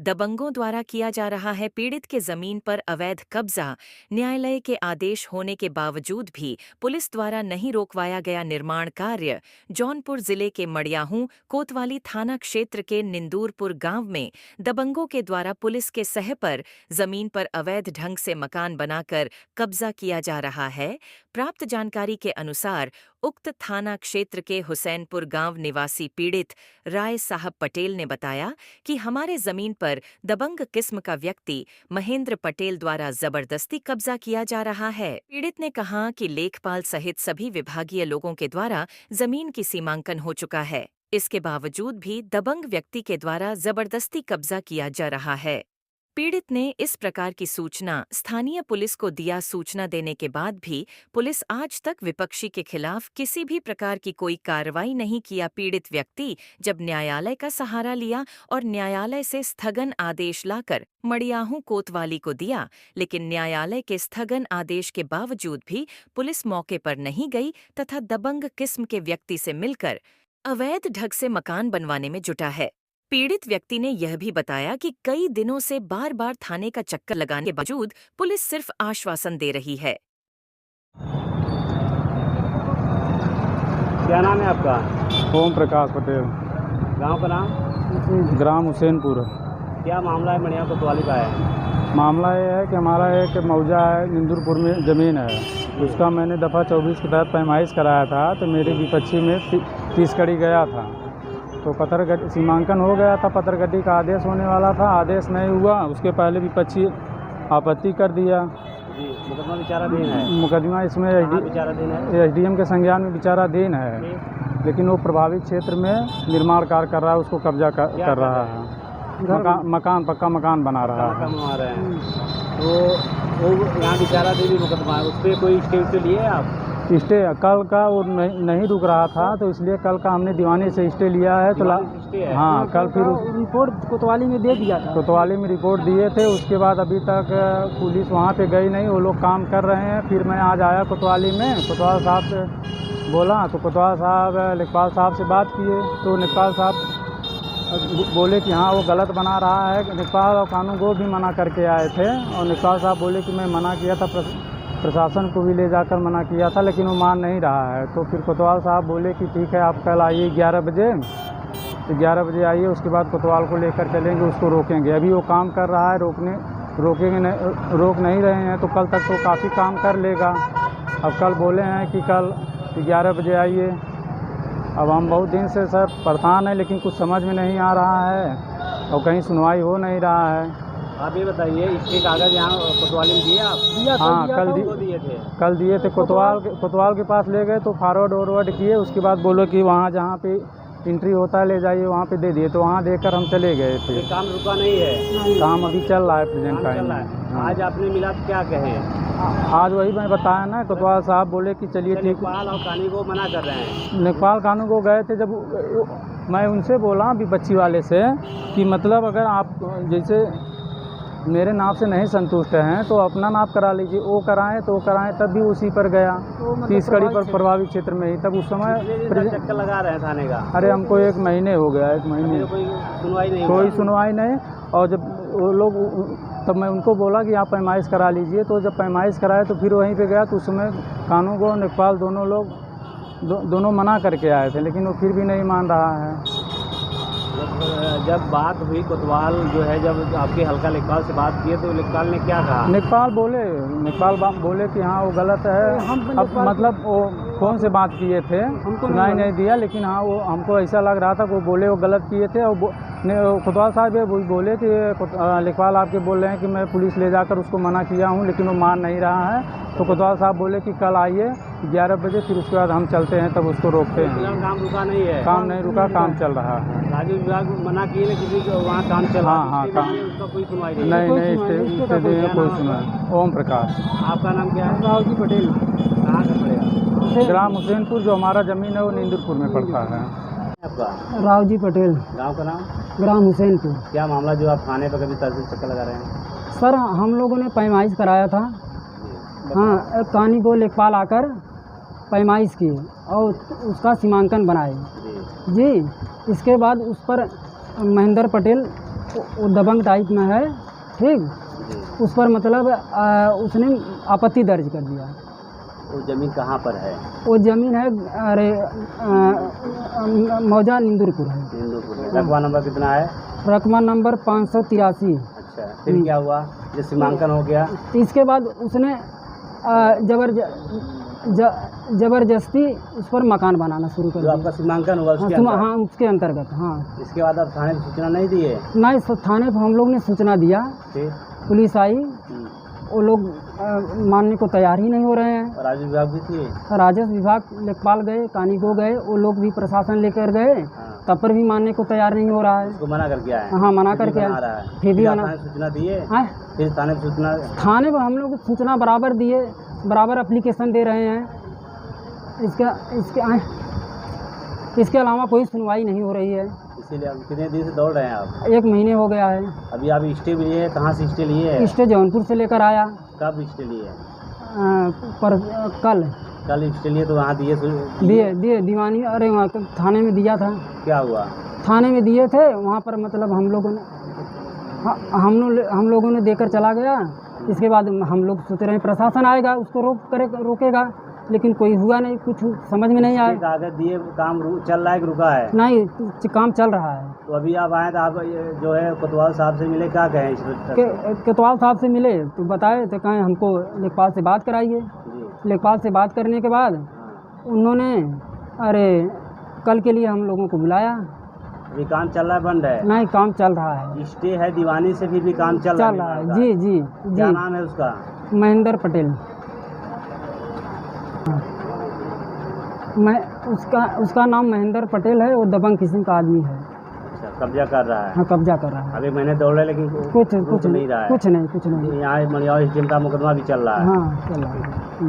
दबंगों द्वारा किया जा रहा है पीड़ित के जमीन पर अवैध कब्जा। न्यायालय के आदेश होने के बावजूद भी पुलिस द्वारा नहीं रोकवाया गया निर्माण कार्य। जौनपुर जिले के मड़ियाहू कोतवाली थाना क्षेत्र के निंदूरपुर गांव में दबंगों के द्वारा पुलिस के सह पर जमीन पर अवैध ढंग से मकान बनाकर कब्जा किया जा रहा है। प्राप्त जानकारी के अनुसार उक्त थाना क्षेत्र के हुसैनपुर गांव निवासी पीड़ित राय साहब पटेल ने बताया कि हमारे जमीन पर दबंग किस्म का व्यक्ति महेंद्र पटेल द्वारा जबरदस्ती कब्जा किया जा रहा है। पीड़ित ने कहा कि लेखपाल सहित सभी विभागीय लोगों के द्वारा जमीन की सीमांकन हो चुका है, इसके बावजूद भी दबंग व्यक्ति के द्वारा जबरदस्ती कब्जा किया जा रहा है। पीड़ित ने इस प्रकार की सूचना स्थानीय पुलिस को दिया। सूचना देने के बाद भी पुलिस आज तक विपक्षी के खिलाफ किसी भी प्रकार की कोई कार्रवाई नहीं किया। पीड़ित व्यक्ति जब न्यायालय का सहारा लिया और न्यायालय से स्थगन आदेश लाकर मड़ियाहू कोतवाली को दिया, लेकिन न्यायालय के स्थगन आदेश के बावजूद भी पुलिस मौके पर नहीं गई तथा दबंग किस्म के व्यक्ति से मिलकर अवैध ढंग से मकान बनवाने में जुटा है। पीड़ित व्यक्ति ने यह भी बताया कि कई दिनों से बार बार थाने का चक्कर लगाने के बावजूद पुलिस सिर्फ आश्वासन दे रही है। क्या नाम है आपका? ओम प्रकाश पटेल। गांव का नाम? ग्राम हुसैनपुर। क्या मामला है मड़ियाहू कोतवाली का है? मामला ये है कि हमारा एक मौजा है, निंदूरपुर में ज़मीन है, उसका मैंने दफ़ा 24 के तहत पैमाइश कराया था। तो मेरे विपक्षी में 30 कड़ी गया था, तो पत्र सीमांकन हो गया था, पत्रगड्डी का आदेश होने वाला था, आदेश नहीं हुआ। उसके पहले विपक्षी आपत्ति कर दिया। जी, मुकदमा विचाराधीन है। मुकदमा इसमें विचाराधीन है, SDM के संज्ञान में विचाराधीन है, लेकिन वो प्रभावित क्षेत्र में निर्माण कार्य कर रहा है, उसको कब्जा कर रहा है। मकान पक्का मकान बना रहा है। बना रहे हैं। तो वो यहाँ विचाराधीन मुकदमा है, उस पर कोई स्टे लिए आप? स्टे कल का वो नहीं रुक रहा था, तो इसलिए कल का हमने दीवानी से स्टे लिया है। तो हाँ, कल फिर रिपोर्ट कोतवाली में दे दिया था। कोतवाली में रिपोर्ट दिए थे, उसके बाद अभी तक पुलिस वहाँ पे गई नहीं, वो लोग काम कर रहे हैं। फिर मैं आज आया कोतवाली में, कोतवाल साहब से बोला, तो कोतवाल साहब लेखपाल साहब से बात किए, तो लेखपाल साहब बोले कि हाँ वो गलत बना रहा है। लेखपाल और कानून को भी मना करके आए थे, और लेखपाल साहब बोले कि मैं मना किया था, प्रशासन को भी ले जाकर मना किया था, लेकिन वो मान नहीं रहा है। तो फिर कोतवाल साहब बोले कि ठीक है, आप कल आइए 11 बजे, तो 11 बजे आइए, उसके बाद कोतवाल को लेकर चलेंगे, उसको रोकेंगे। अभी वो काम कर रहा है, रोक नहीं रहे हैं, तो कल तक तो काफ़ी काम कर लेगा। अब कल बोले हैं कि कल 11 बजे आइए। अब हम बहुत दिन से सर परेशान हैं, लेकिन कुछ समझ में नहीं आ रहा है और कहीं सुनवाई हो नहीं रहा है। आप ये बताइए, इसके कागज़ यहाँ कोतवाली में दिए आप? हाँ, कल दिए थे। कोतवाल के पास ले गए, तो फॉरवर्ड किए। उसके बाद बोलो कि वहाँ जहाँ पे एंट्री होता है ले जाइए, वहाँ पे दे दिए, तो वहाँ देकर हम चले गए थे। काम रुका नहीं है? काम अभी चल रहा है, प्रेजेंट टाइम में। आज आपने मिला तो क्या कहें? आज वही मैं बताया ना, कोतवाल साहब बोले कि चलिए ठीक। लेखपाल और कानून को मना कर रहे हैं। लेखपाल कानून को गए थे, जब मैं उनसे बोला विपक्षी वाले से कि मतलब अगर आप जैसे मेरे नाप से नहीं संतुष्ट हैं तो अपना नाप करा लीजिए। वो कराएं तो कराएं, तब भी उसी पर गया, 30 कड़ी पर प्रभावित क्षेत्र में ही। तब उस समय चक्कर लगा रहे हैं थाने का। अरे हमको 1 महीने हो गया, 1 महीने कोई सुनवाई नहीं। और जब वो लोग, तब मैं उनको बोला कि आप पैमाइश करा लीजिए, तो जब पैमाइश कराए तो फिर वहीं पे गया, तो उस समय कानून को लेखपाल दोनों लोग दोनों मना करके आए थे, लेकिन वो फिर भी नहीं मान रहा है। जब बात हुई कोतवाल जो है, जब आपके हल्का लेखपाल से बात किए, तो लेखपाल ने क्या कहा? लेखपाल बोले कि हाँ वो गलत है। अब मतलब वो फ़ोन से बात किए थे, सुनाई नहीं दिया, लेकिन हाँ वो हमको ऐसा लग रहा था कि वो बोले वो गलत किए थे। और कोतवाल साहब ये बोले कि लेखपाल आपके बोल रहे हैं कि मैं पुलिस ले जाकर उसको मना किया हूँ, लेकिन वो मान नहीं रहा है। तो कोतवाल साहब बोले कि कल आइए 11 बजे, फिर उसके बाद हम चलते हैं, तब उसको रोकते हैं। काम रुका नहीं है? काम नहीं रुका, काम चल रहा है। राजस्व विभाग मना किए ना, किसी को वहाँ काम चल रहा है? हाँ, काम उसका कोई सुनवाई नहीं? नहीं, कोई सुनवाई। ओम प्रकाश। आपका नाम क्या है? रावजी पटेल। कहाँ से पड़ेगा? ग्राम हुसैनपुर, जो हमारा ज़मीन है वो निंदूरपुर में पड़ता है। आपका? रावजी पटेल। गांव का नाम? ग्राम हुसैनपुर। क्या मामला जो आप थाने पर कभी तहसील चक्कर लगा रहे हैं? सर हम लोगों ने पैमाइश कराया था। हाँ, कहानी को लेखपाल आकर पैमाइश किए और उसका सीमांकन बनाए जी। इसके बाद उस पर महेंद्र पटेल वो दबंग टाइप में है, ठीक। जी। उस पर मतलब उसने आपत्ति दर्ज कर दिया। वो ज़मीन कहाँ पर है? वो ज़मीन है अरे मौजा निंदुरपुर है। हिंदूपुर में। रकबा नंबर कितना है? रकमा नंबर 583। अच्छा, फिर क्या हुआ? जो सीमांकन हो गया? इसके बाद उसने जबरदस्ती उस पर मकान बनाना शुरू कर जो दिया। आपका सीमांकन हुआ उसके हाँ, अंदर? हाँ, उसके अंतर्गत, हाँ। इसके बाद आप थाने में सूचना नहीं दिए? नहीं, थाने पर हम लोग ने सूचना दिया, फिर? पुलिस आई, वो लोग मानने को तैयार ही नहीं हो रहे हैं। और राजस्व विभाग भी थी? राजस्व विभाग लेखपाल गए, कानीगो गए, वो लोग भी प्रशासन लेकर गए, हाँ। तब पर भी मानने को तैयार नहीं हो रहा है। उसको मना करके आए? हाँ, मना फिर भी करके बना आए। रहा है? फिर भी फिर आप बना। थाने में सूचना दिए? हाँ, फिर थाने में सूचना? थाने पर हम लोग सूचना बराबर दिए, बराबर एप्लीकेशन दे रहे हैं। इसके अलावा कोई सुनवाई नहीं हो रही है। इसीलिए आप कितने दिन से दौड़ रहे हैं आप? 1 महीने हो गया है। अभी आप स्टे भी लिए? कहाँ से स्टे लिए है? स्टे जौनपुर से लेकर आया। कब स्टे लिए? पर कल स्टे लिए तो वहाँ दिए? दिए दीवानी, अरे वहाँ थाने में दिया था। क्या हुआ? थाने में दिए थे, वहाँ पर मतलब हम लोगों ने देकर चला गया। इसके बाद हम लोग सोच रहे हैं प्रशासन आएगा, उसको रोकेगा, लेकिन कोई हुआ नहीं, कुछ समझ में नहीं आया। कागज दिए, काम चल रहा है कि रुका है? नहीं, काम चल रहा है। तो अभी आप आए तो आप जो है कोतवाल साहब से मिले, क्या कहें? कोतवाल साहब से मिले तो बताए तो कहें हमको लेखपाल से बात कराइए। लेखपाल से बात करने के बाद उन्होंने अरे कल के लिए हम लोगों को बुलाया। अभी काम चल रहा है, बंद है? नहीं, काम चल रहा है। स्टे है दीवानी से, फिर भी काम चल रहा है? जी जी क्या जी। नाम है उसका? महेंद्र पटेल। मैं उसका नाम महेंद्र पटेल है। वो दबंग किस्म का आदमी है। अच्छा, कब्जा कर रहा है? हाँ, कब्जा कर रहा है। अभी मैंने दौड़ रहा है, लेकिन कुछ नहीं रहा है। कुछ नहीं। यहाँ मड़ियाव स्टेशन का मुकदमा भी चल रहा है? हाँ, चल रहा है।